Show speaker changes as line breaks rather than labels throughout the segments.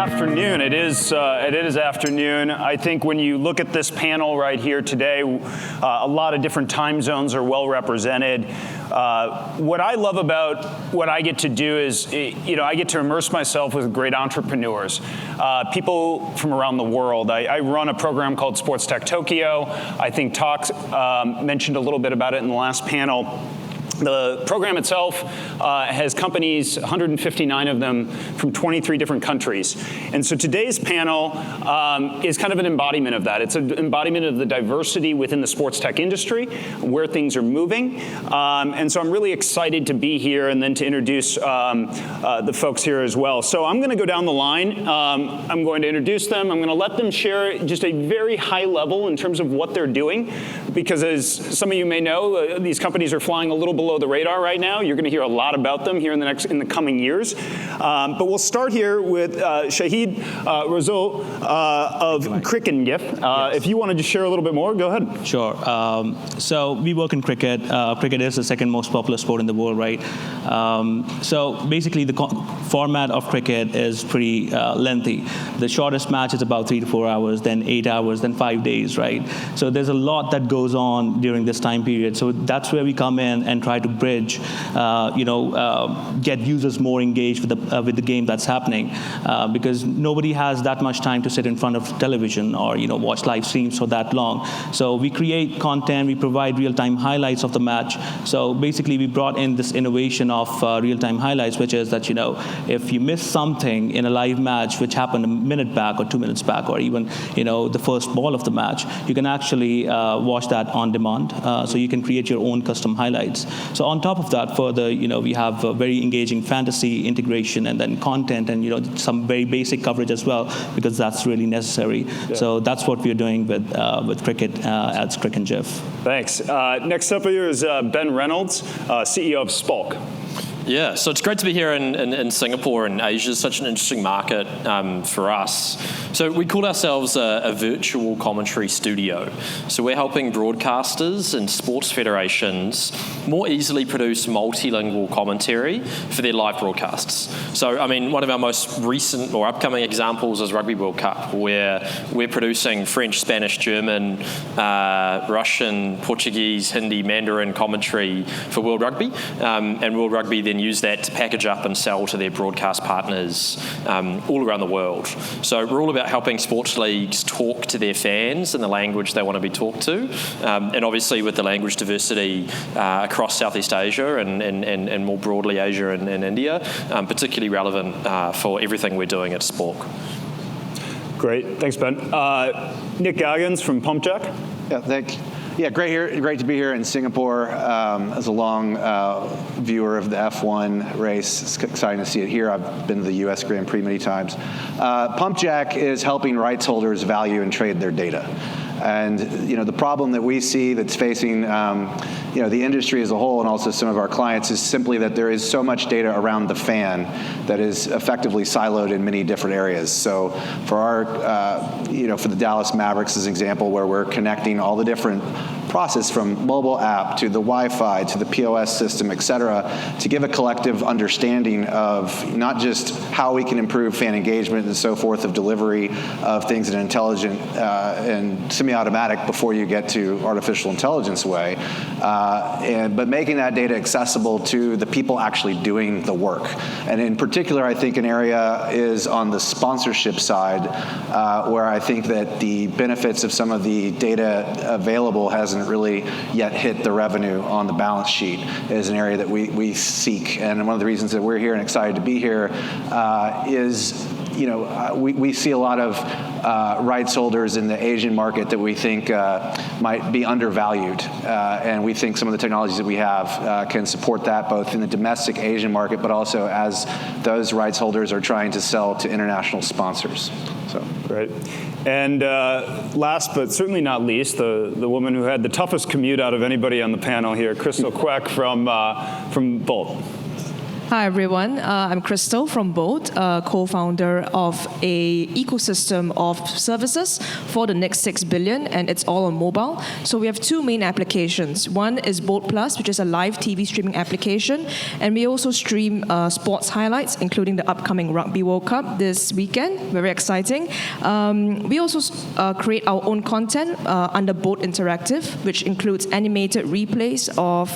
afternoon. It is afternoon. I think when you look at this panel right here today, a lot of different time zones are well represented. What I love about what I get to do is, I get to immerse myself with great entrepreneurs, people from around the world. I run a program called SportsTech Tokyo. I think Talks mentioned a little bit about it in the last panel. The program itself has companies, 159 of them, from 23 different countries. And so today's panel is kind of an embodiment of that. It's an embodiment of the diversity within the sports tech industry, where things are moving. And so I'm really excited to be here and then to introduce the folks here as well. So I'm going to go down the line. I'm going to introduce them. I'm going to let them share just a very high level in terms of what they're doing, because as some of you may know, these companies are flying a little below the radar right now. You're going to hear a lot about them here in the coming years. But we'll start here with Shahid Rasool of Cricket.
Yes.
If you wanted to share a little bit more, go ahead.
Sure. So we work in cricket. Cricket is the second most popular sport in the world, right? So basically, the format of cricket is pretty lengthy. The shortest match is about 3 to 4 hours, then 8 hours, then 5 days, right? So there's a lot that goes on during this time period. So that's where we come in and try to bridge, get users more engaged with the game that's happening, because nobody has that much time to sit in front of television or watch live streams for that long. So we create content, we provide real-time highlights of the match. So basically, we brought in this innovation of real-time highlights, which is that if you miss something in a live match which happened a minute back or 2 minutes back, or even the first ball of the match, you can actually watch that on demand. So you can create your own custom highlights. So on top of that, further, we have a very engaging fantasy integration and then content and some very basic coverage as well, because that's really necessary. Yeah. So that's what we're doing with cricket at Crick and Jeff.
Thanks. Next up here is Ben Reynolds, CEO of Spork.
Yeah, so it's great to be here in Singapore, and Asia is such an interesting market for us. So we call ourselves a virtual commentary studio. So we're helping broadcasters and sports federations more easily produce multilingual commentary for their live broadcasts. So, one of our most recent or upcoming examples is Rugby World Cup, where we're producing French, Spanish, German, Russian, Portuguese, Hindi, Mandarin commentary for World Rugby, and World Rugby then use that to package up and sell to their broadcast partners all around the world. So we're all about helping sports leagues talk to their fans in the language they want to be talked to, and obviously with the language diversity across Southeast Asia and more broadly Asia and India, particularly relevant for everything we're doing at Spork.
Great, thanks Ben. Nick Goggans from Pumpjack.
Yeah, thanks. Yeah, great to be here in Singapore. As a long viewer of the F1 race, it's exciting to see it here. I've been to the U.S. Grand Prix many times. Pumpjack is helping rights holders value and trade their data. And the problem that we see that's facing the industry as a whole, and also some of our clients, is simply that there is so much data around the fan that is effectively siloed in many different areas. So for our for the Dallas Mavericks as an example, where we're connecting all the different process from mobile app to the Wi-Fi to the POS system, et cetera, to give a collective understanding of not just how we can improve fan engagement and so forth, of delivery of things in an intelligent and semi-automatic before you get to artificial intelligence way, but making that data accessible to the people actually doing the work. And in particular, I think an area is on the sponsorship side, where I think that the benefits of some of the data available hasn't really yet hit the revenue on the balance sheet, is an area that we seek. And one of the reasons that we're here and excited to be here is we see a lot of rights holders in the Asian market that we think might be undervalued. And we think some of the technologies that we have can support that, both in the domestic Asian market, but also as those rights holders are trying to sell to international sponsors. So.
Great. And last but certainly not least, the woman who had the toughest commute out of anybody on the panel here, Christel Quek from Bolt.
Hi everyone, I'm Christel from Bolt, co-founder of a ecosystem of services for the next 6 billion, and it's all on mobile. So we have two main applications. One is Bolt Plus, which is a live TV streaming application, and we also stream sports highlights, including the upcoming Rugby World Cup this weekend. Very exciting. We also create our own content under Bolt Interactive, which includes animated replays of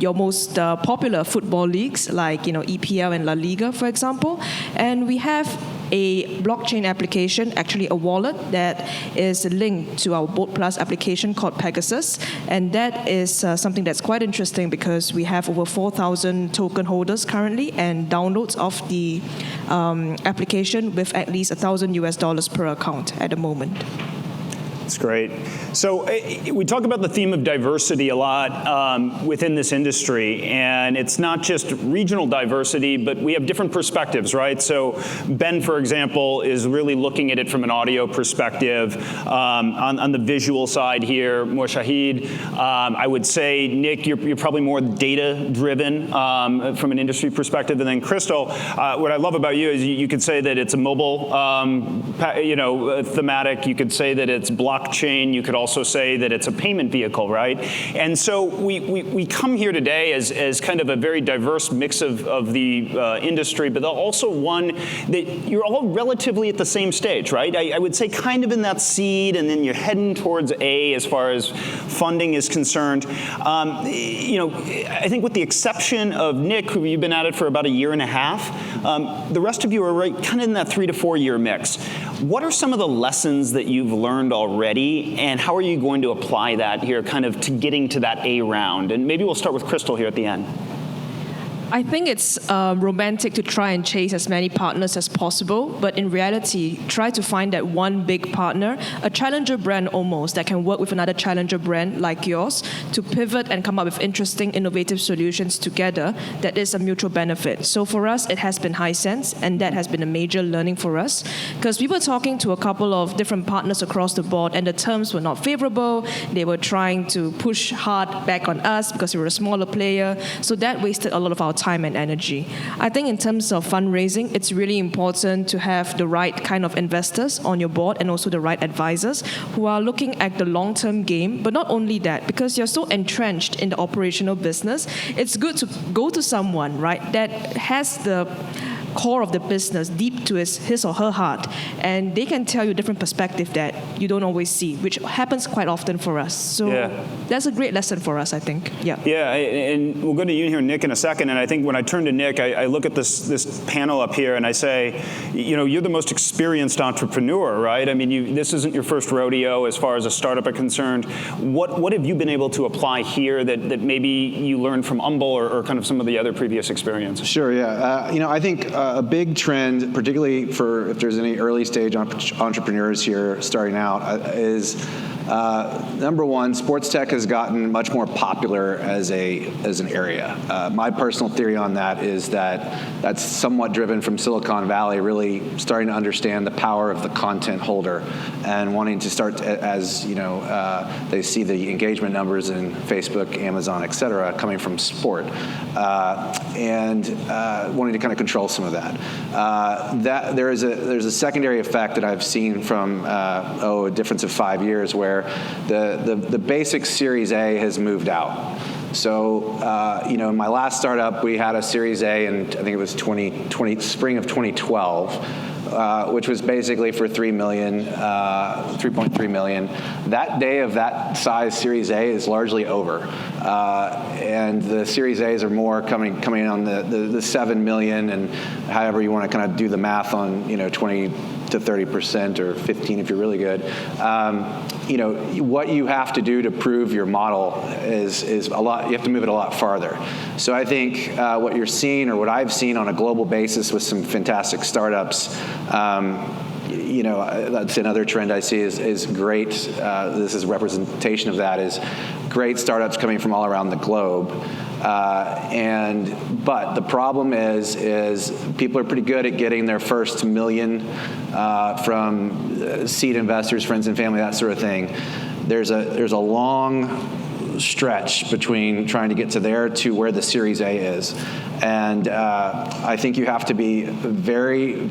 your most popular football leagues, like EPL and La Liga, for example. And we have a blockchain application, actually a wallet, that is linked to our Bolt Plus application called Pegasus. And that is something that's quite interesting because we have over 4,000 token holders currently and downloads of the application with at least $1,000 per account at the moment.
That's great. So we talk about the theme of diversity a lot within this industry, and it's not just regional diversity, but we have different perspectives, right? So Ben, for example, is really looking at it from an audio perspective. On the visual side here, more Shahid. I would say, Nick, you're probably more data-driven from an industry perspective, and then Christel, what I love about you is you could say that it's a mobile, thematic. You could say that it's blockchain. You could also say that it's a payment vehicle, right? And so we come here today as kind of a very diverse mix of the industry, but also one that you're all relatively at the same stage, right? I would say kind of in that seed, and then you're heading towards A as far as funding is concerned. I think with the exception of Nick, who you've been at it for about a year and a half, the rest of you are right kind of in that 3 to 4 year mix. What are some of the lessons that you've learned already, and how are you going to apply that here kind of to getting to that A round? And maybe we'll start with Christel here at the end.
I think it's romantic to try and chase as many partners as possible, but in reality, try to find that one big partner, a challenger brand almost, that can work with another challenger brand like yours to pivot and come up with interesting, innovative solutions together that is a mutual benefit. So for us, it has been Hisense, and that has been a major learning for us, because we were talking to a couple of different partners across the board, and the terms were not favorable. They were trying to push hard back on us because we were a smaller player, so that wasted a lot of our time and energy. I think in terms of fundraising, it's really important to have the right kind of investors on your board and also the right advisors who are looking at the long-term game. But not only that, because you're so entrenched in the operational business, it's good to go to someone, right, that has the core of the business deep to his or her heart, and they can tell you a different perspective that you don't always see, which happens quite often for us. So that's a great lesson for us, I think. Yeah,
and we'll go to you here, Nick, in a second. And I think when I turn to Nick, I look at this panel up here and I say, you're the most experienced entrepreneur, right? I mean, this isn't your first rodeo as far as a startup are concerned. What have you been able to apply here that maybe you learned from Humble or kind of some of the other previous experience?
Sure, yeah. I think a big trend, particularly for if there's any early stage entrepreneurs here starting out, is number one, sports tech has gotten much more popular as an area. My personal theory on that is that that's somewhat driven from Silicon Valley, really starting to understand the power of the content holder and wanting to start as they see the engagement numbers in Facebook, Amazon, et cetera, coming from sport, and wanting to kind of control some of that. There's a secondary effect that I've seen from a difference of 5 years where the basic Series A has moved out. So, in my last startup, we had a Series A, and I think it was spring of 2012. Which was basically for $3.3 million. That day of that size Series A is largely over, and the Series A's are more coming on the 7 million, and however you want to kind of do the math on 20 to 30% or 15 if you're really good. What you have to do to prove your model is a lot. You have to move it a lot farther. So I think what you're seeing, or what I've seen on a global basis with some fantastic startups, that's another trend I see is great. This is a representation of that, is great startups coming from all around the globe. But the problem is people are pretty good at getting their first million from seed investors, friends and family, that sort of thing. There's a long stretch between trying to get to there to where the Series A is. And I think you have to be very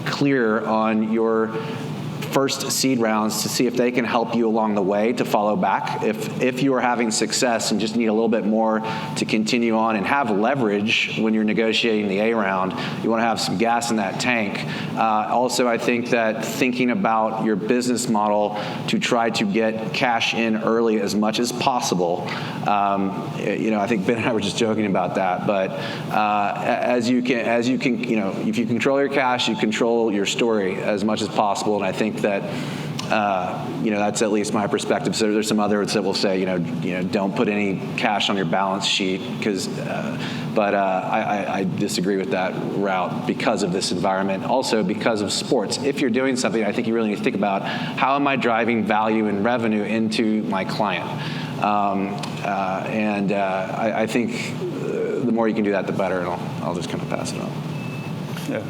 clear on your first seed rounds to see if they can help you along the way to follow back. If you are having success and just need a little bit more to continue on and have leverage when you're negotiating the A round, you want to have some gas in that tank. Also, I think that thinking about your business model to try to get cash in early as much as possible. I think Ben and I were just joking about that, but as you can, if you control your cash, you control your story as much as possible, and I think that that's at least my perspective. So there's some others that will say, don't put any cash on your balance sheet, but I disagree with that route because of this environment. Also because of sports. If you're doing something, I think you really need to think about how am I driving value and revenue into my client. I think the more you can do that, the better. And I'll just kind of pass it on.
Yeah.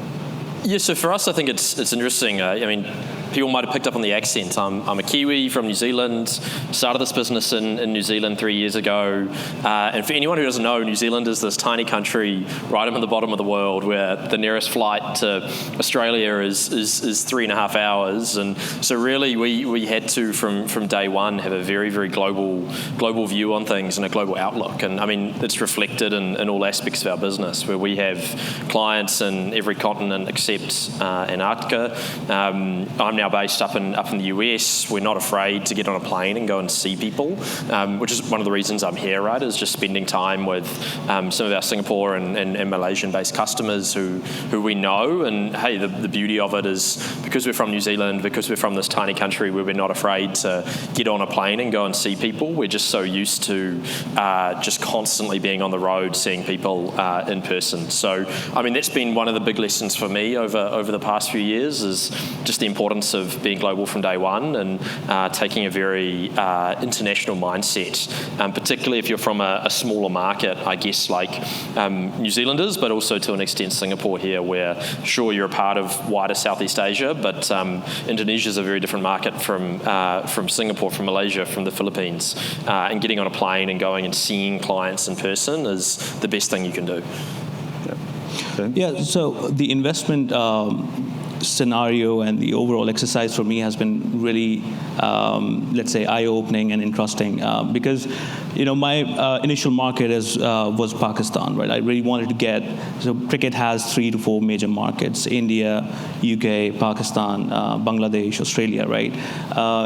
Yeah, so for us, I think it's interesting. People might have picked up on the accent. I'm a Kiwi from New Zealand, started this business in New Zealand 3 years ago. And for anyone who doesn't know, New Zealand is this tiny country right up at the bottom of the world where the nearest flight to Australia is 3.5 hours. And so really we had to, from day one, have a very, very global view on things and a global outlook. And it's reflected in all aspects of our business, where we have clients in every continent except Antarctica. I'm now based up in the US. We're not afraid to get on a plane and go and see people, which is one of the reasons I'm here, right, is just spending time with some of our Singapore and Malaysian-based customers who we know. And hey, the beauty of it is because we're from New Zealand, because we're from this tiny country where we're not afraid to get on a plane and go and see people, we're just so used to just constantly being on the road, seeing people in person. So, that's been one of the big lessons for me over the past few years, is just the importance of being global from day one and taking a very international mindset, particularly if you're from a smaller market, I guess, like New Zealanders, but also to an extent Singapore here, where sure you're a part of wider Southeast Asia, but Indonesia is a very different market from Singapore, from Malaysia, from the Philippines, and getting on a plane and going and seeing clients in person is the best thing you can do.
Yeah, so the investment scenario and the overall exercise for me has been really, let's say, eye-opening and interesting because, my initial market was Pakistan, right? I really wanted to so cricket has 3 to 4 major markets: India, UK, Pakistan, Bangladesh, Australia, right?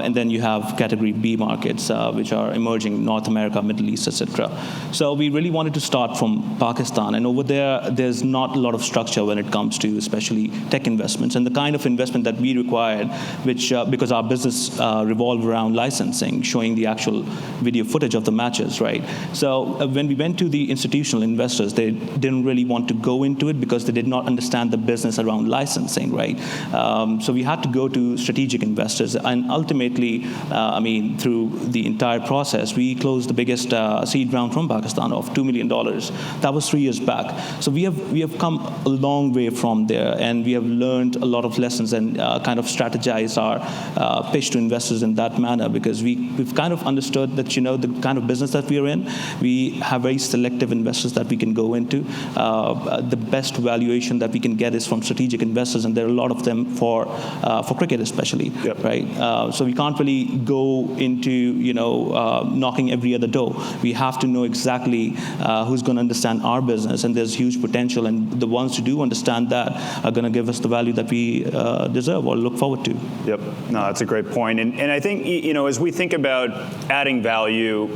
And then you have category B markets, which are emerging: North America, Middle East, etc. So we really wanted to start from Pakistan, and over there's not a lot of structure when it comes to especially tech investments. And the kind of investment that we required, which because our business revolved around licensing, showing the actual video footage of the matches, right? So when we went to the institutional investors, they didn't really want to go into it because they did not understand the business around licensing, right? So we had to go to strategic investors, and ultimately, through the entire process, we closed the biggest seed round from Pakistan of $2 million. That was 3 years back. So we have come a long way from there, and we have learned a lot of lessons and kind of strategized our pitch to investors in that manner, because we've kind of understood that, the kind of business that we are in, we have very selective investors that we can go into. The best valuation that we can get is from strategic investors, and there are a lot of them for cricket especially, yep. Right? So we can't really go into, knocking every other door. We have to know exactly who's going to understand our business, and there's huge potential, and the ones who do understand that are going to give us the value that we deserve or look forward to.
Yep. No, that's a great point. And I think, as we think about adding value,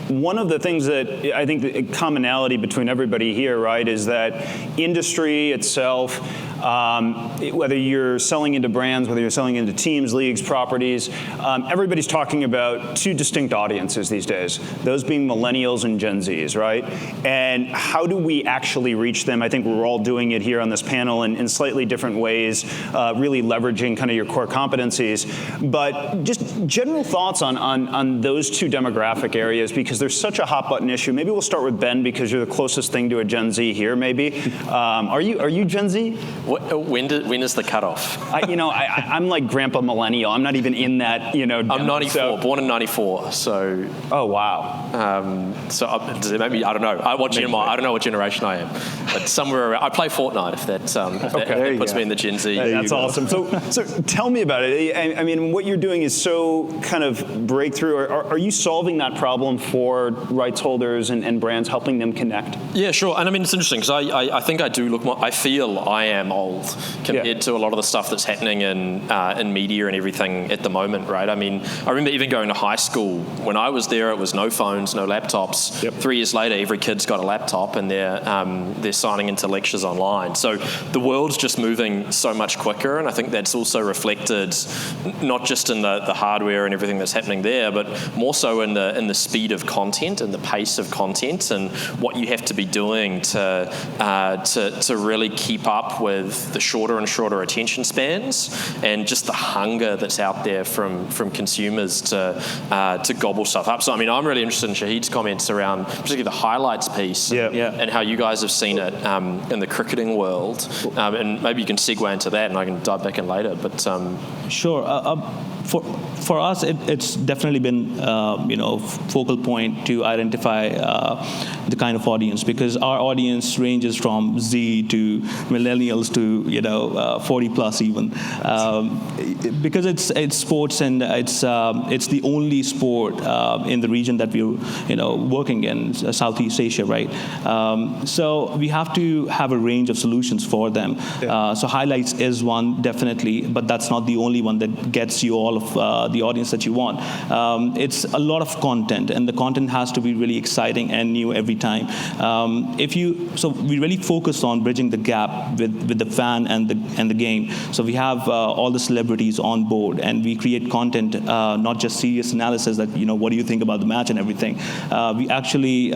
one of the things that I think the commonality between everybody here, right, is that industry itself, whether you're selling into brands, whether you're selling into teams, leagues, properties, everybody's talking about 2 distinct audiences these days, those being Millennials and Gen Zs, right? And how do we actually reach them? I think we're all doing it here on this panel in slightly different ways, really leveraging kind of your core competencies. But just general thoughts on those 2 demographic areas, because there's such a hot button issue. Maybe we'll start with Ben, because you're the closest thing to a Gen Z here, maybe. Are you Gen Z?
When is the cutoff?
I'm like Grandpa Millennial. I'm not even in that.
I'm 94, born in 94. So.
Oh wow.
So maybe I don't know. I don't know what generation I am, but somewhere around, I play Fortnite. If that puts me in the Gen Z.
That's awesome. So tell me about it. I mean, what you're doing is so kind of breakthrough. Are you solving that problem for rights holders and brands, helping them connect?
Yeah, sure. And I mean, it's interesting because I think I do look more, I feel I am old compared to a lot of the stuff that's happening in media and everything at the moment, right? I mean, I remember even going to high school. When I was there, it was no phones, no laptops. Yep. 3 years later, every kid's got a laptop and they're signing into lectures online. So the world's just moving so much quicker, and I think that's also reflected not just in the hardware and everything that's happening there, but more so in the speed of content and the pace of content and what you have to be doing to really keep up with the shorter and shorter attention spans and just the hunger that's out there from consumers to gobble stuff up. So I mean, I'm really interested in Shahid's comments around particularly the highlights piece and how you guys have seen it in the cricketing world, and maybe you can segue into that and I can dive back in later. But
sure. For us, it's definitely been focal point to identify the kind of audience, because our audience ranges from Z to Millennials to 40 plus even, because it's sports and it's the only sport in the region that we're working in, Southeast Asia, right? So we have to have a range of solutions for them. So highlights is one, definitely, but that's not the only one that gets you all of the audience that you want. It's a lot of content, and the content has to be really exciting and new every time. So we really focus on bridging the gap with the fan and the game. So we have all the celebrities on board, and we create content, not just serious analysis that what do you think about the match and everything. We actually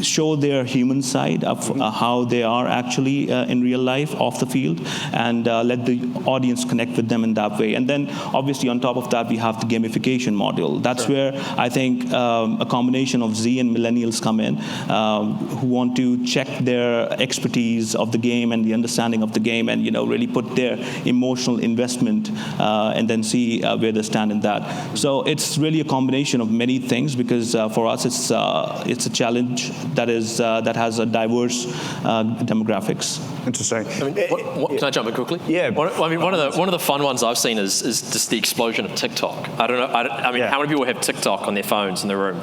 show their human side of how they are actually in real life off the field, and let the audience connect with them in that way. And then obviously on top of that, we have the gamification module. That's where I think a combination of Z and Millennials come in, who want to check their expertise of the game and the understanding of the game, and really put their emotional investment and then see where they stand in that. So it's really a combination of many things, because for us it's a challenge that has a diverse demographics.
Interesting.
I mean, can I jump in quickly?
Yeah.
One of the fun ones I've seen is just the explosion of TikTok. I don't know. I mean, how many people have TikTok on their phones in the room?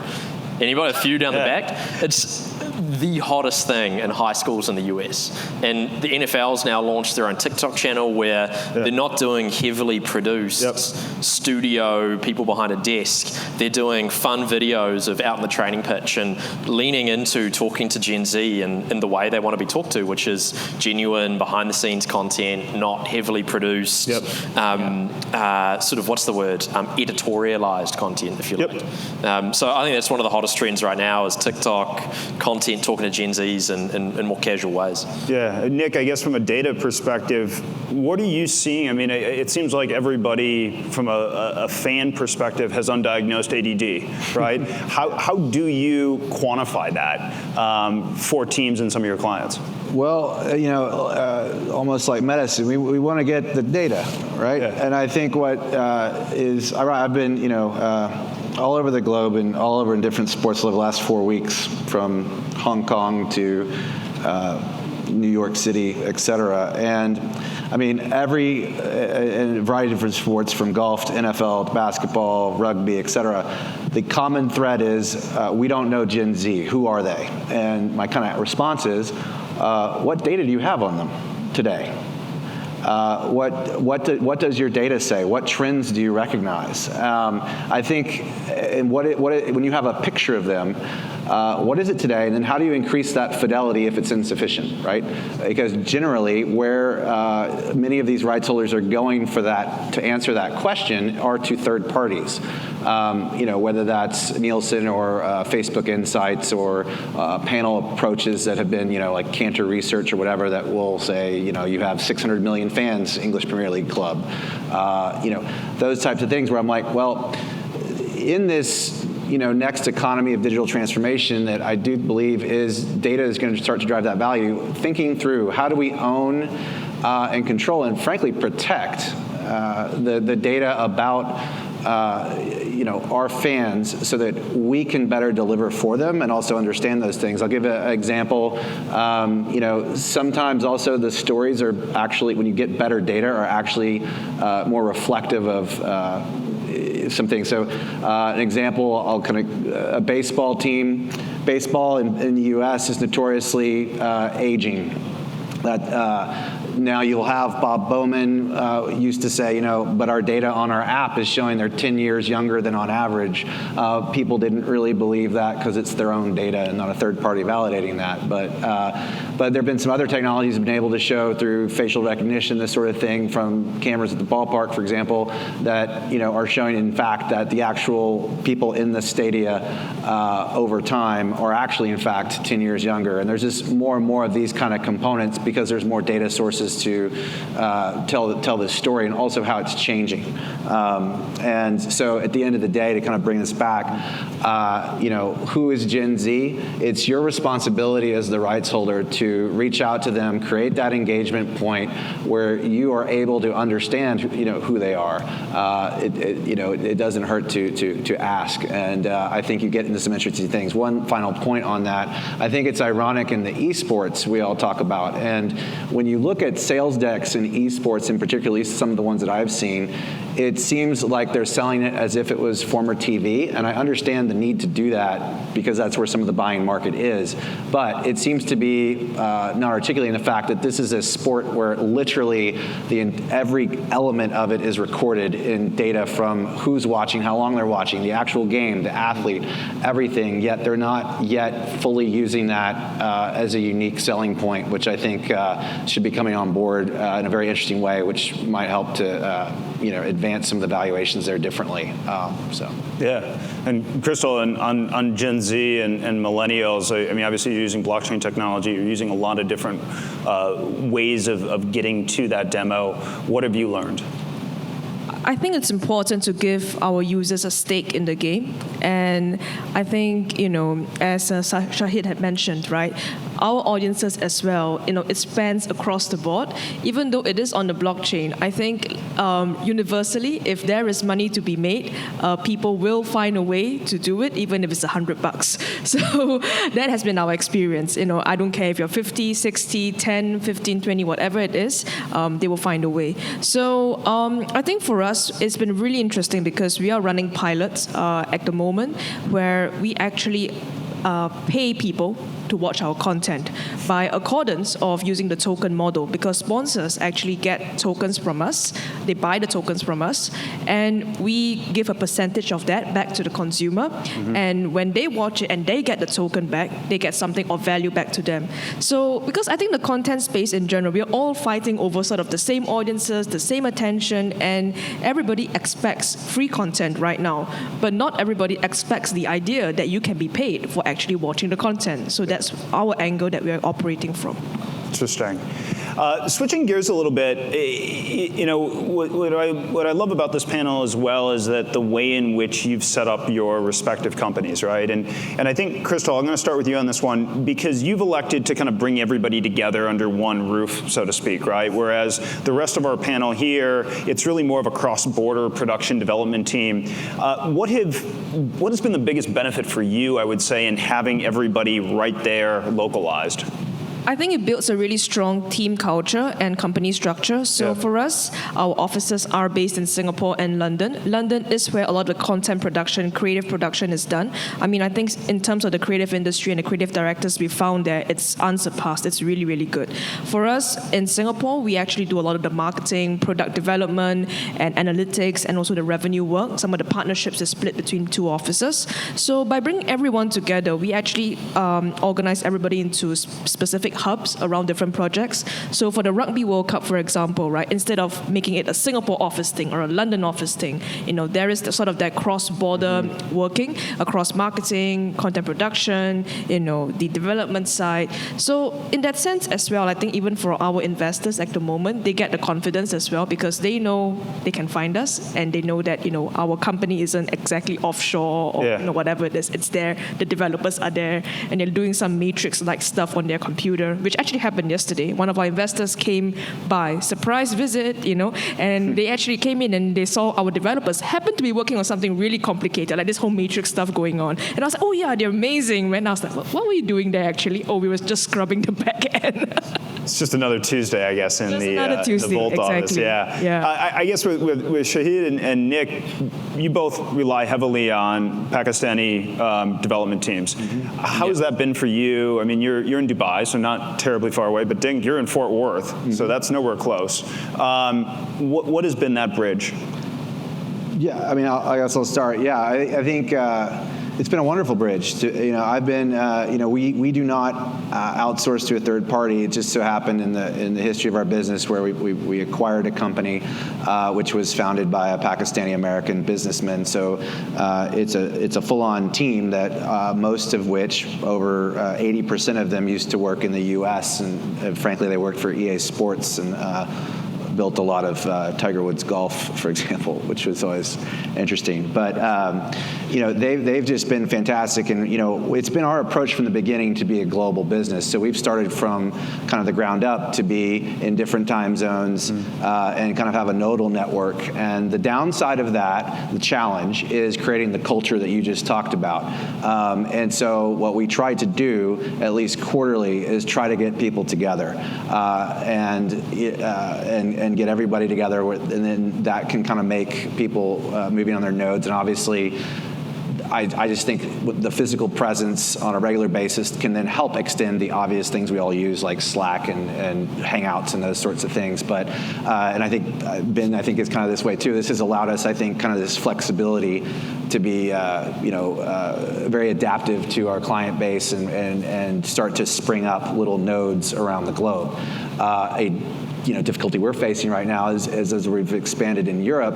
Anybody? A few down the back. It's the hottest thing in high schools in the US. And the NFL's now launched their own TikTok channel where they're not doing heavily produced studio people behind a desk. They're doing fun videos of out in the training pitch and leaning into talking to Gen Z in the way they want to be talked to, which is genuine, behind the scenes content, not heavily produced, sort of, what's the word? Editorialized content, if you like. So I think that's one of the hottest trends right now is TikTok content talking to Gen Zs in more casual ways. Yeah.
Nick, I guess from a data perspective, what are you seeing? I mean, it seems like everybody from a fan perspective has undiagnosed ADD, right? How do you quantify that for teams and some of your clients?
Well, almost like medicine, we want to get the data, right? And I think what I've been, all over the globe and all over in different sports the last 4 weeks, from Hong Kong to New York City, et cetera. And I mean, in a variety of different sports, from golf to NFL to basketball, rugby, et cetera, the common thread is we don't know Gen Z. Who are they? And my kind of response is, what data do you have on them today? What does your data say? What trends do you recognize? I think, and when you have a picture of them, what is it today, and then how do you increase that fidelity if it's insufficient, right? Because generally, where many of these rights holders are going for that, to answer that question, are to third parties. Whether that's Nielsen or Facebook Insights or panel approaches that have been, like Cantor Research or whatever, that will say, you have 600 million fans, English Premier League club. Those types of things where I'm like, well, in this next economy of digital transformation that I do believe is data is going to start to drive that value. Thinking through how do we own and control and frankly protect the data about our fans so that we can better deliver for them and also understand those things. I'll give an example. Sometimes also the stories are actually, when you get better data, are actually more reflective of some things. So an example, a baseball team. Baseball in the U.S. is notoriously aging. Now you'll have Bob Bowman used to say, but our data on our app is showing they're 10 years younger than on average. People didn't really believe that because it's their own data and not a third party validating that. But there have been some other technologies that have been able to show through facial recognition, this sort of thing, from cameras at the ballpark, for example, that are showing in fact that the actual people in the stadia over time are actually in fact 10 years younger. And there's just more and more of these kind of components because there's more data sources to tell this story and also how it's changing. And so at the end of the day, to kind of bring this back, who is Gen Z? It's your responsibility as the rights holder to reach out to them, create that engagement point where you are able to understand who they are. It doesn't hurt to ask. And I think you get into some interesting things. One final point on that, I think it's ironic in the esports we all talk about. And when you look at sales decks in esports, in particular, some of the ones that I've seen, it seems like they're selling it as if it was former TV, and I understand the need to do that because that's where some of the buying market is. But it seems to be not articulating the fact that this is a sport where literally every element of it is recorded in data from who's watching, how long they're watching, the actual game, the athlete, everything, yet they're not yet fully using that as a unique selling point, which I think should be coming on board in a very interesting way, which might help to advance some of the valuations there differently.
Yeah, and Christel, on Gen Z and millennials, I mean, obviously you're using blockchain technology, you're using a lot of different ways of getting to that demo. What have you learned?
I think it's important to give our users a stake in the game. And I think, as Shahid had mentioned, right, our audiences as well, it spans across the board. Even though it is on the blockchain, I think universally, if there is money to be made, people will find a way to do it, even if it's $100. So that has been our experience. I don't care if you're 50, 60, 10, 15, 20, whatever it is, they will find a way. So I think for us, it's been really interesting because we are running pilots at the moment where we actually pay people to watch our content by accordance of using the token model, because sponsors actually get tokens from us, they buy the tokens from us, and we give a percentage of that back to the consumer. Mm-hmm. And when they watch it and they get the token back, they get something of value back to them. So because I think the content space in general, we're all fighting over sort of the same audiences, the same attention, and everybody expects free content right now, but not everybody expects the idea that you can be paid for actually watching the content. So that's our angle that we are operating from.
Interesting. Switching gears a little bit, what I love about this panel as well is that the way in which you've set up your respective companies, right? And I think, Christel, I'm going to start with you on this one because you've elected to kind of bring everybody together under one roof, so to speak, right? Whereas the rest of our panel here, it's really more of a cross-border production development team. What has been the biggest benefit for you, I would say, in having everybody right there localized?
I think it builds a really strong team culture and company structure. So for us, our offices are based in Singapore and London. London is where a lot of the content production, creative production is done. I mean, I think in terms of the creative industry and the creative directors we found there, it's unsurpassed. It's really, really good. For us in Singapore, we actually do a lot of the marketing, product development, and analytics, and also the revenue work. Some of the partnerships are split between two offices. So by bringing everyone together, we actually organize everybody into specific hubs around different projects. So for the Rugby World Cup, for example, right, instead of making it a Singapore office thing or a London office thing, there is sort of that cross-border working across marketing, content production, the development side. So in that sense as well, I think even for our investors at the moment, they get the confidence as well because they know they can find us and they know that our company isn't exactly offshore or whatever it is. It's there. The developers are there, and they're doing some matrix-like stuff on their computer, which actually happened yesterday. One of our investors came by, surprise visit, and they actually came in and they saw our developers happened to be working on something really complicated, like this whole matrix stuff going on. And I was like, oh yeah, they're amazing. And I was like, what were you doing there actually? Oh, we were just scrubbing the back end.
It's just another Tuesday, I guess, in the Vault
exactly.
office. Yeah. I guess with Shahid and Nick, you both rely heavily on Pakistani development teams. How has that been for you? I mean, you're in Dubai, so not terribly far away, but dang, you're in Fort Worth, so that's nowhere close. What has been that bridge?
Yeah, I mean, I guess I'll start. Yeah, I think it's been a wonderful bridge. I've been, we do not outsource to a third party. It just so happened in the history of our business where we acquired a company which was founded by a Pakistani American businessman. So it's a full-on team that most of which, over 80% of them, used to work in the U.S. and frankly, they worked for EA Sports and built a lot of Tiger Woods golf, for example, which was always interesting. But they've just been fantastic, and it's been our approach from the beginning to be a global business. So we've started from kind of the ground up to be in different time zones and kind of have a nodal network. And the downside of that, the challenge, is creating the culture that you just talked about. And so what we try to do, at least quarterly, is try to get people together and get everybody together, and then that can kind of make people moving on their nodes. And obviously, I just think the physical presence on a regular basis can then help extend the obvious things we all use, like Slack and Hangouts and those sorts of things. But and I think Ben, is kind of this way too. This has allowed us, I think, kind of this flexibility to be very adaptive to our client base and start to spring up little nodes around the globe. Difficulty we're facing right now is as we've expanded in Europe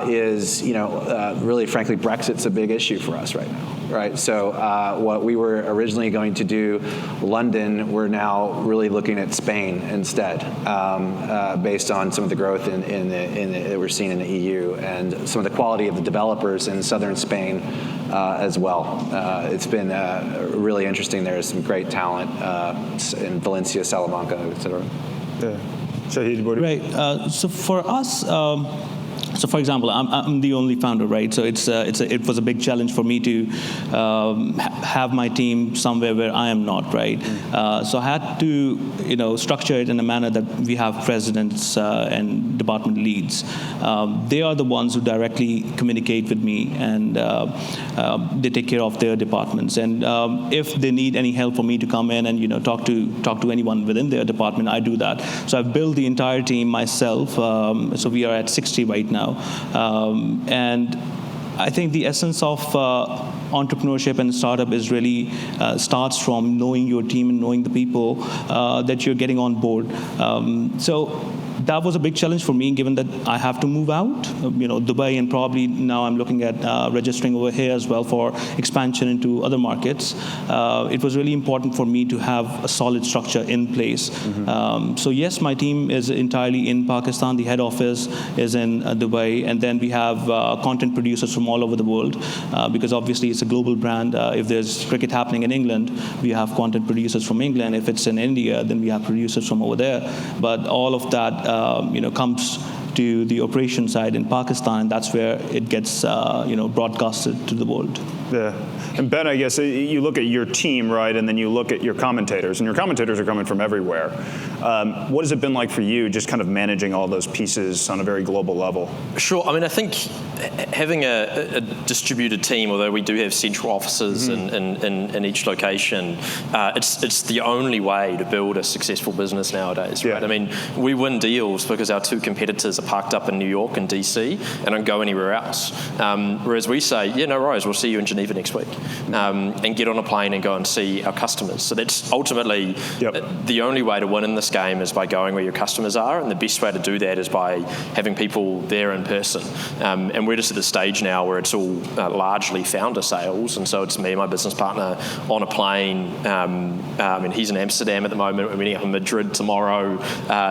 is really frankly Brexit's a big issue for us right now, right? So what we were originally going to do London, we're now really looking at Spain instead, based on some of the growth that we're seeing in the EU and some of the quality of the developers in southern Spain as well. It's been really interesting. There's some great talent in Valencia, Salamanca, et cetera.
Yeah. Shahid,
right. So for us, so for example, I'm the only founder, right? So it was a big challenge for me to have my team somewhere where I am not, right? So I had to structure it in a manner that we have presidents and department leads. They are the ones who directly communicate with me, and they take care of their departments. And if they need any help for me to come in and talk to anyone within their department, I do that. So I've built the entire team myself. So we are at 60 right now. And I think the essence of entrepreneurship and startup is really starts from knowing your team and knowing the people that you're getting on board. So that was a big challenge for me, given that I have to move out, Dubai, and probably now I'm looking at registering over here as well for expansion into other markets. It was really important for me to have a solid structure in place. So yes, my team is entirely in Pakistan. The head office is in Dubai, and then we have content producers from all over the world, because obviously it's a global brand. If there's cricket happening in England, we have content producers from England. If it's in India, then we have producers from over there. But all of that comes to the operation side in Pakistan. That's where it gets broadcasted to the world.
Yeah. And Ben, I guess you look at your team, right, and then you look at your commentators, and your commentators are coming from everywhere. What has it been like for you, just kind of managing all those pieces on a very global level?
Sure. I mean, I think having a distributed team, although we do have central offices in each location, it's the only way to build a successful business nowadays, right? I mean, we win deals because our two competitors are parked up in New York and DC and don't go anywhere else. Whereas we say, yeah, no worries, we'll see you in Geneva next week, and get on a plane and go and see our customers. So that's ultimately the only way to win in this game is by going where your customers are, and the best way to do that is by having people there in person. And we're just at the stage now where it's all largely founder sales, and so it's me and my business partner on a plane. I mean, he's in Amsterdam at the moment. We're meeting up in Madrid tomorrow,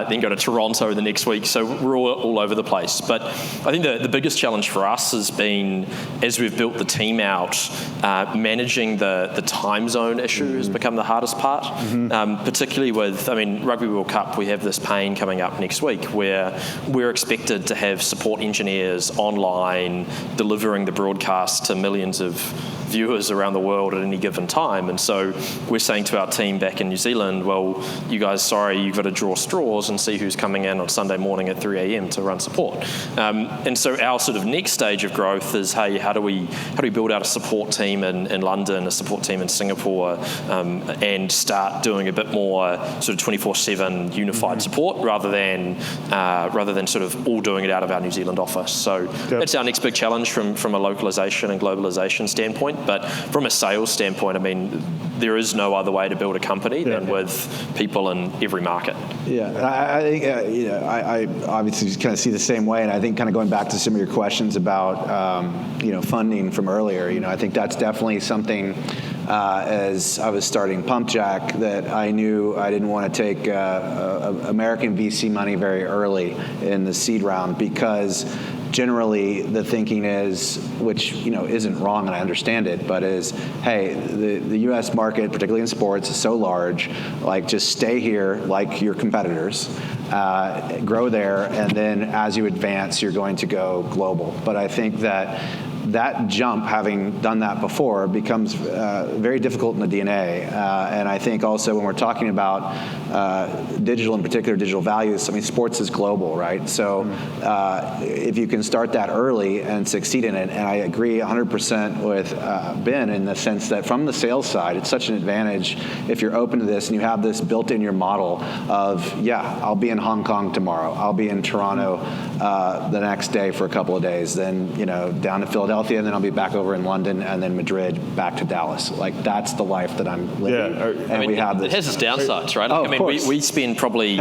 then go to Toronto the next week. So we're all over the place. But I think the biggest challenge for us has been, as we've built the team out, managing the time zone issue has become the hardest part, particularly with, I mean, Rugby World Cup, we have this pain coming up next week where we're expected to have support engineers online delivering the broadcast to millions of viewers around the world at any given time. And so we're saying to our team back in New Zealand, well, you guys, sorry, you've got to draw straws and see who's coming in on Sunday morning at 3 a.m. to run support. And so our sort of next stage of growth is, hey, how do we build out a support team in London, a support team in Singapore, and start doing a bit more sort of 24/7 unified support rather than sort of all doing it out of our New Zealand office. So that's our next big challenge from a localization and globalization standpoint. But from a sales standpoint, I mean, there is no other way to build a company than with people in every market.
Yeah, I think I obviously kind of see the same way, and I think kind of going back to some of your questions about funding from earlier, I think that's definitely something. As I was starting Pumpjack, that I knew I didn't want to take American VC money very early in the seed round, because generally the thinking is, which isn't wrong and I understand it, but is, hey, the U.S. market, particularly in sports, is so large, like just stay here like your competitors, grow there, and then as you advance, you're going to go global. But I think that jump, having done that before, becomes very difficult in the DNA. And I think also when we're talking about digital, in particular digital values, I mean, sports is global, right? So if you can start that early and succeed in it, and I agree 100% with Ben in the sense that from the sales side, it's such an advantage if you're open to this and you have this built in your model of, I'll be in Hong Kong tomorrow, I'll be in Toronto the next day for a couple of days, then down to Philadelphia, and then I'll be back over in London, and then Madrid, back to Dallas. Like, that's the life that I'm living. And we have this.
It has its downsides, right?
Oh,
I mean, we spend probably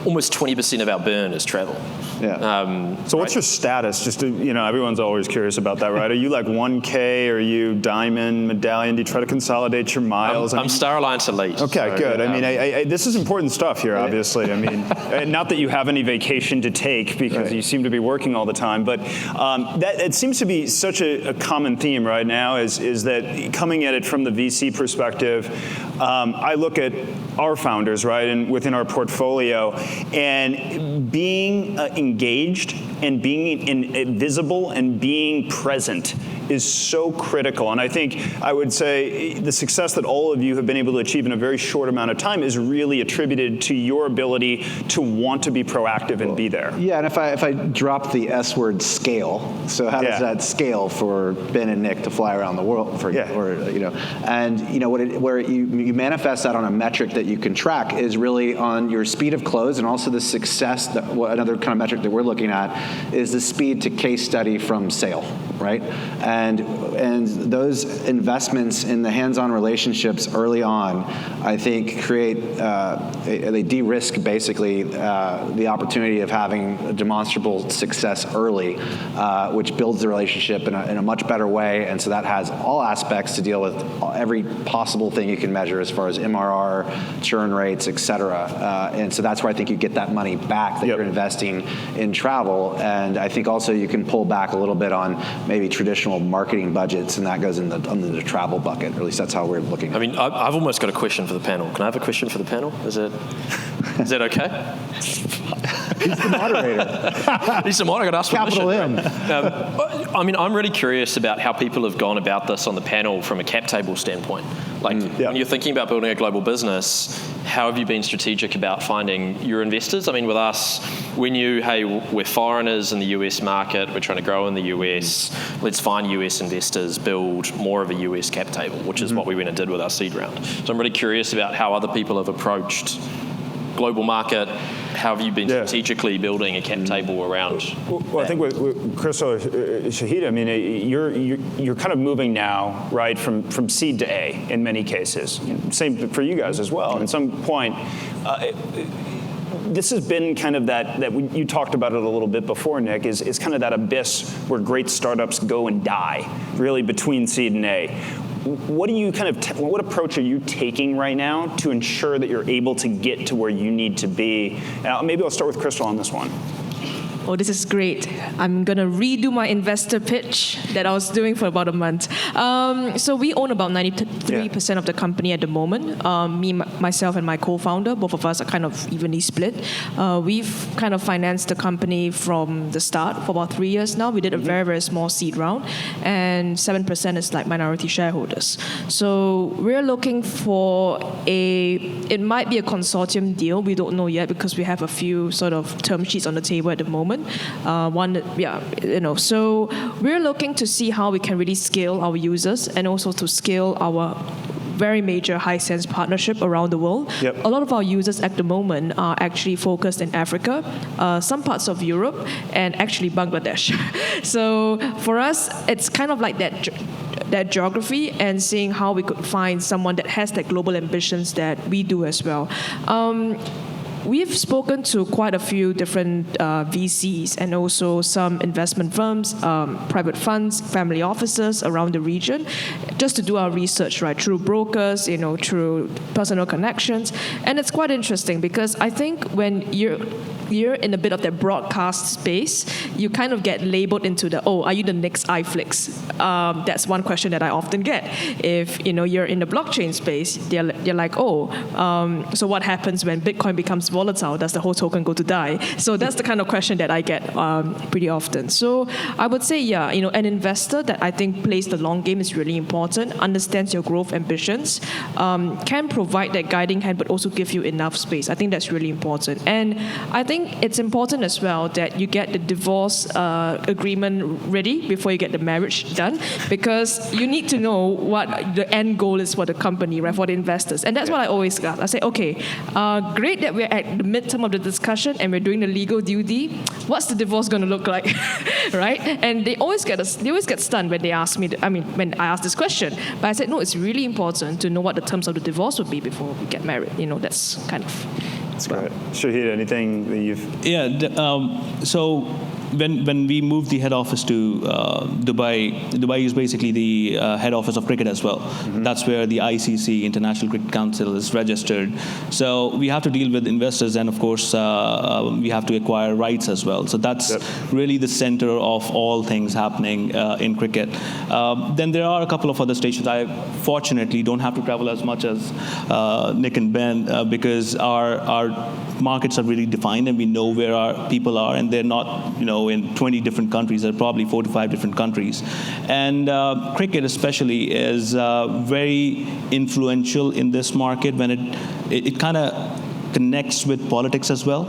almost 20% of our burn is travel.
So what's your status? Just to, everyone's always curious about that, right? Are you like 1K? Are you diamond, medallion? Do you try to consolidate your miles?
I'm Star Alliance Elite.
Okay, good. I mean, this is important stuff here, obviously. I mean, not that you have any vacation to take because you seem to be working all the time, but that it seems to be such a common theme right now is that coming at it from the VC perspective, I look at our founders, right, and within our portfolio, and being engaged and being visible and being present is so critical. And I think I would say the success that all of you have been able to achieve in a very short amount of time is really attributed to your ability to want to be proactive and be there. Yeah,
and if I drop the S word, scale. So how does that scale for Ben and Nick to fly around the world? Where you manifest that on a metric that you can track is really on your speed of close, and also the success. Another kind of metric that we're looking at is the speed to case study from sale, right? And those investments in the hands-on relationships early on, I think, they de-risk basically the opportunity of having demonstrable success early, which builds the relationship in a much better way. And so that has all aspects to deal with every possible thing you can measure as far as MRR, churn rates, et cetera. And so that's where I think you get that money back that you're investing in travel. And I think also you can pull back a little bit on maybe traditional marketing budgets, and that goes under the travel bucket, or at least that's how we're looking at it.
I mean, I've almost got a question for the panel. Can I have a question for the panel? Is that okay?
He's the moderator.
He's the moderator. Ask permission.
Capital M.
I mean, I'm really curious about how people have gone about this on the panel from a cap table standpoint. Like, when you're thinking about building a global business, how have you been strategic about finding your investors? I mean, with us, we knew, hey, we're foreigners in the US market, we're trying to grow in the US, let's find US investors, build more of a US cap table, which is what we went and did with our seed round. So I'm really curious about how other people have approached global market. How have you been strategically building a cap table around?
Well, I think with Christel, Shahid, I mean, you're kind of moving now, right, from seed to A in many cases. Same for you guys as well. At some point, this has been kind of that you talked about it a little bit before, Nick, is kind of that abyss where great startups go and die, really between seed and A. What do you what approach are you taking right now to ensure that you're able to get to where you need to be? Maybe I'll start with Christel on this one.
Oh, this is great. I'm going to redo my investor pitch that I was doing for about a month. So we own about 93% of the company at the moment. Me, myself, and my co-founder, both of us are kind of evenly split. We've kind of financed the company from the start for about 3 years now. We did a very, very small seed round, and 7% is like minority shareholders. So we're looking for it might be a consortium deal. We don't know yet because we have a few sort of term sheets on the table at the moment. So we're looking to see how we can really scale our users and also to scale our very major high-sense partnership around the world.
Yep.
A lot of our users at the moment are actually focused in Africa, some parts of Europe, and actually Bangladesh. So for us, it's kind of like that geography and seeing how we could find someone that has that global ambitions that we do as well. We've spoken to quite a few different VCs and also some investment firms, private funds, family offices around the region, just to do our research, right, through brokers, through personal connections. And it's quite interesting because I think when you're in a bit of that broadcast space, you kind of get labeled into are you the next iFlix? That's one question that I often get. If you're in the blockchain space, they're like, so what happens when Bitcoin becomes volatile? Does the whole token go to die? So that's the kind of question that I get pretty often. So I would say, an investor that I think plays the long game is really important, understands your growth ambitions, can provide that guiding hand, but also give you enough space. I think that's really important. And I think it's important as well that you get the divorce agreement ready before you get the marriage done, because you need to know what the end goal is for the company, right, for the investors. And that's what I always ask. I say, okay, great that we're at the midterm of the discussion and we're doing the legal duty. What's the divorce going to look like, right? And they always get stunned when they ask me. When I ask this question. But I said, no, it's really important to know what the terms of the divorce would be before we get married. That's kind of.
That's great. Shahid, anything that you've...
Yeah, so when we moved the head office to Dubai is basically the head office of cricket as well. Mm-hmm. That's where the ICC, International Cricket Council, is registered. So we have to deal with investors, and of course we have to acquire rights as well. So that's really the center of all things happening in cricket. Then there are a couple of other stations. I fortunately don't have to travel as much as Nick and Ben because our markets are really defined and we know where our people are, and they're not, in 20 different countries. There are probably 4 to 5 different countries. And cricket especially is very influential in this market when it kind of connects with politics as well,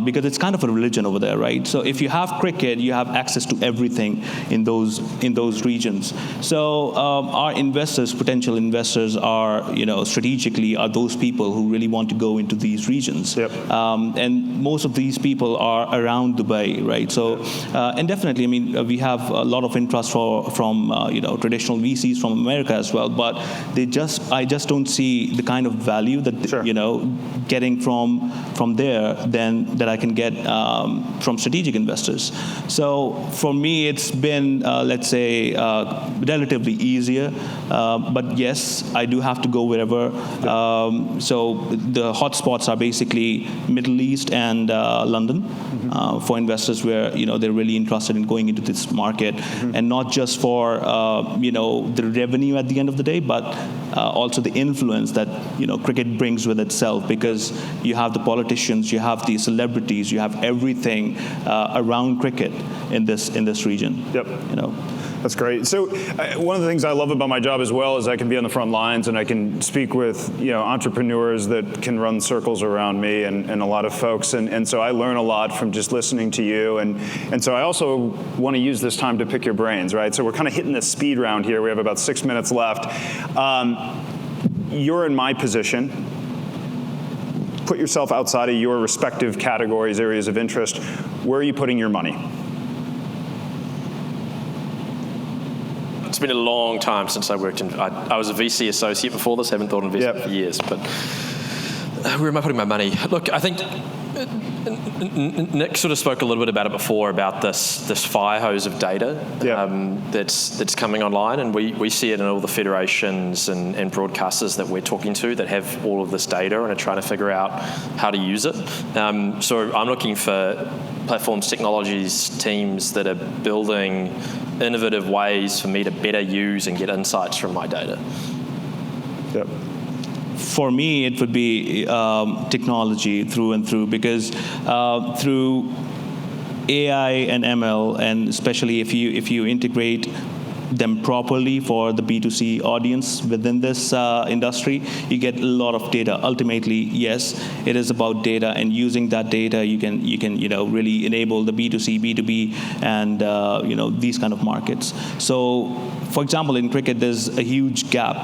because it's kind of a religion over there, right? So if you have cricket, you have access to everything in those regions. So our investors, potential investors, are strategically are those people who really want to go into these regions.
Yep.
And most of these people are around Dubai, right? So and definitely, we have a lot of interest from traditional VCs from America as well, but I just don't see the kind of value that getting from there than that I can get from strategic investors. So for me, it's been, let's say, relatively easier. But yes, I do have to go wherever. So the hotspots are basically Middle East and London for investors where they're really interested in going into this market, and not just for the revenue at the end of the day, but also the influence that cricket brings with itself, because you have the politicians, you have the celebrities, you have everything around cricket in this region.
Yep. That's great. So one of the things I love about my job as well is I can be on the front lines and I can speak with entrepreneurs that can run circles around me and a lot of folks. And so I learn a lot from just listening to you. And so I also want to use this time to pick your brains, right? So we're kind of hitting this speed round here. We have about 6 minutes left. You're in my position. Put yourself outside of your respective categories, areas of interest. Where are you putting your money?
It's been a long time since I worked in. I was a VC associate before this. Haven't thought in investment for years. But where am I putting my money? Look, I think Nick sort of spoke a little bit about it before, about this fire hose of data that's coming online, and we see it in all the federations and broadcasters that we're talking to that have all of this data and are trying to figure out how to use it. So I'm looking for platforms, technologies, teams that are building innovative ways for me to better use and get insights from my data.
Yep.
For me, it would be technology through and through, because through AI and ML, and especially if you integrate them properly for the B2C audience within this industry, you get a lot of data. Ultimately, yes, it is about data, and using that data, you can really enable the B2C, B2B, and these kind of markets. So, for example, in cricket, there's a huge gap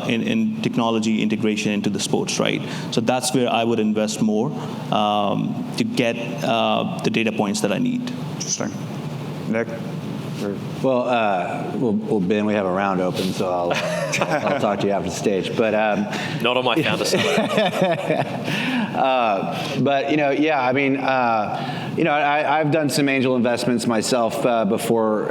in technology integration into the sports, right? So that's where I would invest more to get the data points that I need.
Interesting. Nick?
Well, Ben, we have a round open, so I'll talk to you after the stage. But
not on my founder side.
I've done some angel investments myself before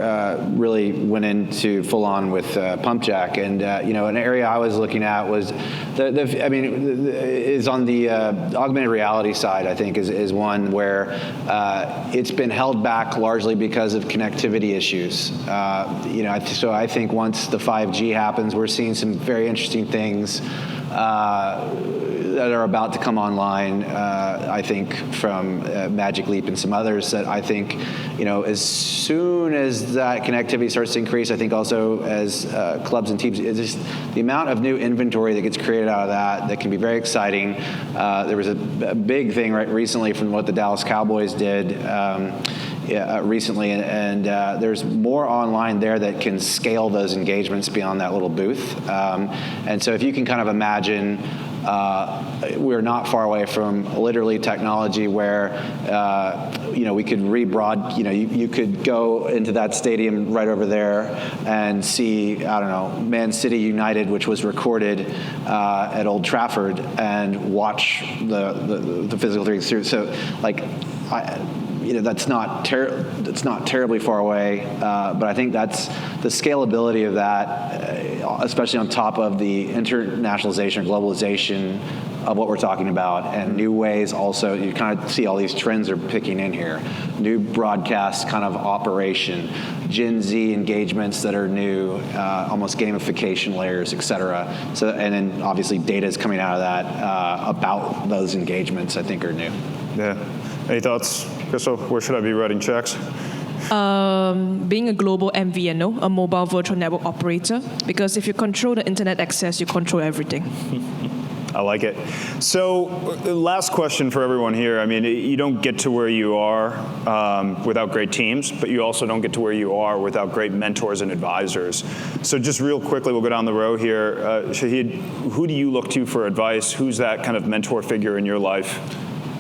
really went into full on with Pumpjack, and an area I was looking at was is on the augmented reality side. I think is one where it's been held back largely because of connectivity issues. So I think once the 5G happens, we're seeing some very interesting things that are about to come online, I think, from Magic Leap and some others that I think, as soon as that connectivity starts to increase, I think also as clubs and teams, it's just the amount of new inventory that gets created out of that can be very exciting. There was a big thing recently from what the Dallas Cowboys did recently, and there's more online there that can scale those engagements beyond that little booth. And so if you can kind of imagine, we're not far away from literally technology where we could you could go into that stadium right over there and see, I don't know, Man City United, which was recorded at Old Trafford, and watch the physical things through. So that's not terribly far away, but I think that's the scalability of that, especially on top of the internationalization or globalization of what we're talking about, and new ways also. You kind of see all these trends are picking in here. New broadcast kind of operation, Gen Z engagements that are new, almost gamification layers, et cetera. So, and then obviously data is coming out of that about those engagements, I think, are new.
Yeah. Any thoughts, Christel? Where should I be writing checks?
Being a global MVNO, a mobile virtual network operator, because if you control the internet access, you control everything.
I like it. So, last question for everyone here. I mean, you don't get to where you are without great teams, but you also don't get to where you are without great mentors and advisors. So just real quickly, we'll go down the row here. Shahid, who do you look to for advice? Who's that kind of mentor figure in your life?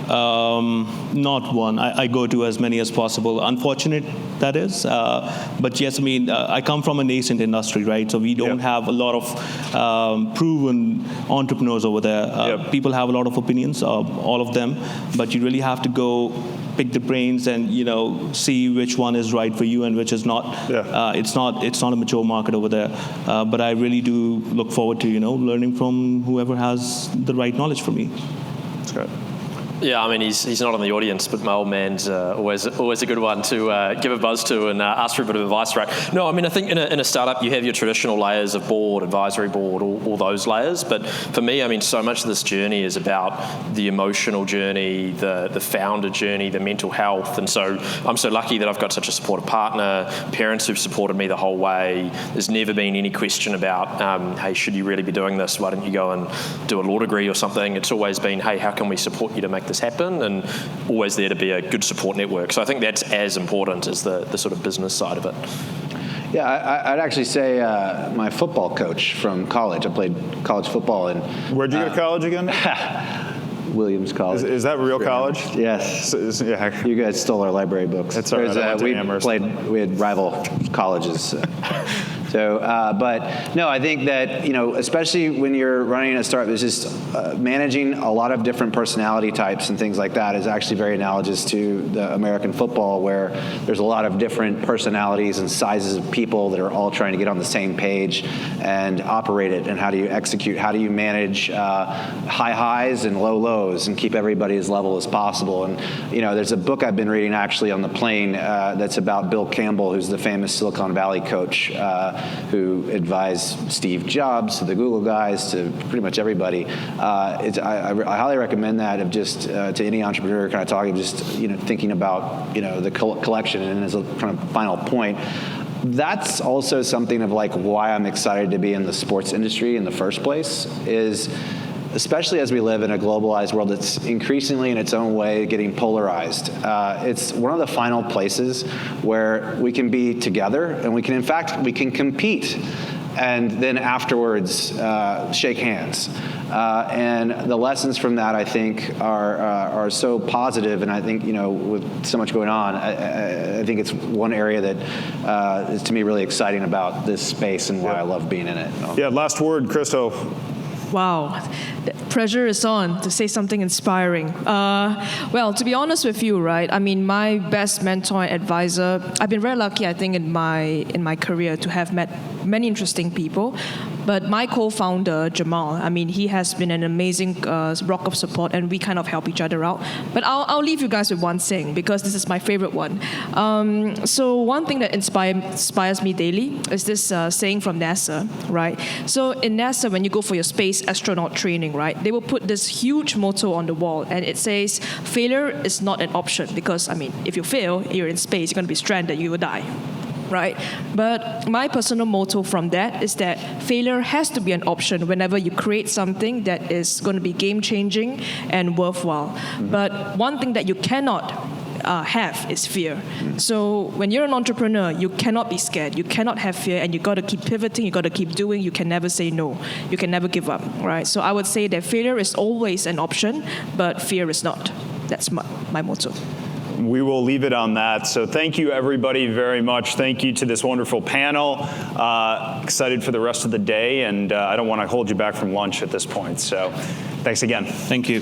Not one. I go to as many as possible. Unfortunate, that is. But yes, I come from a nascent industry, right? So we don't have a lot of proven entrepreneurs over there. People have a lot of opinions, all of them. But you really have to go pick the brains and see which one is right for you and which is not. It's not a mature market over there. But I really do look forward to learning from whoever has the right knowledge for me.
That's great.
Yeah, I mean, he's not in the audience, but my old man's always a good one to give a buzz to and ask for a bit of advice, right? No, I mean, I think in a startup, you have your traditional layers of board, advisory board, all those layers. But for me, I mean, so much of this journey is about the emotional journey, the founder journey, the mental health. And so I'm so lucky that I've got such a supportive partner, parents who've supported me the whole way. There's never been any question about, hey, should you really be doing this? Why don't you go and do a law degree or something? It's always been, hey, how can we support you to make this happen? And always there to be a good support network. So I think that's as important as the sort of business side of it.
Yeah, I'd actually say my football coach from college. I played college football. And
where'd you go to college again?
Williams College.
Is that real college?
Yes.
Yeah.
You guys stole our library books.
That's all right.
We had rival colleges. But no, I think that, especially when you're running a startup, it's just managing a lot of different personality types and things like that is actually very analogous to the American football, where there's a lot of different personalities and sizes of people that are all trying to get on the same page and operate it. And how do you execute? How do you manage high highs and low lows and keep everybody as level as possible? And, there's a book I've been reading actually on the plane that's about Bill Campbell, who's the famous Silicon Valley coach, who advised Steve Jobs to the Google guys to pretty much everybody. I highly recommend that of just to any entrepreneur kind of talking, just thinking about the collection. And as a kind of final point, that's also something of like why I'm excited to be in the sports industry in the first place is, especially as we live in a globalized world that's increasingly in its own way getting polarized. It's one of the final places where we can be together and we can compete and then afterwards shake hands. And the lessons from that, I think, are so positive. And I think, with so much going on, I think it's one area that is to me really exciting about this space and why I love being in it.
Yeah, last word, Christel.
Wow, the pressure is on to say something inspiring. Well, to be honest with you, right? I mean, my best mentor and advisor. I've been very lucky, I think, in my career to have met many interesting people. But my co-founder, Jamal, I mean, he has been an amazing rock of support, and we kind of help each other out. But I'll leave you guys with one saying, because this is my favorite one. So one thing that inspires me daily is this saying from NASA, right? So in NASA, when you go for your space astronaut training, right, they will put this huge motto on the wall, and it says, failure is not an option, because, I mean, if you fail, you're in space, you're going to be stranded, you will die. Right? But my personal motto from that is that failure has to be an option whenever you create something that is going to be game-changing and worthwhile. Mm-hmm. But one thing that you cannot have is fear. So when you're an entrepreneur, you cannot be scared. You cannot have fear, and you got to keep pivoting. You got to keep doing. You can never say no. You can never give up. Right? So I would say that failure is always an option, but fear is not. That's my motto.
We will leave it on that. So thank you, everybody, very much. Thank you to this wonderful panel. Excited for the rest of the day, and I don't want to hold you back from lunch at this point. So thanks again.
Thank you.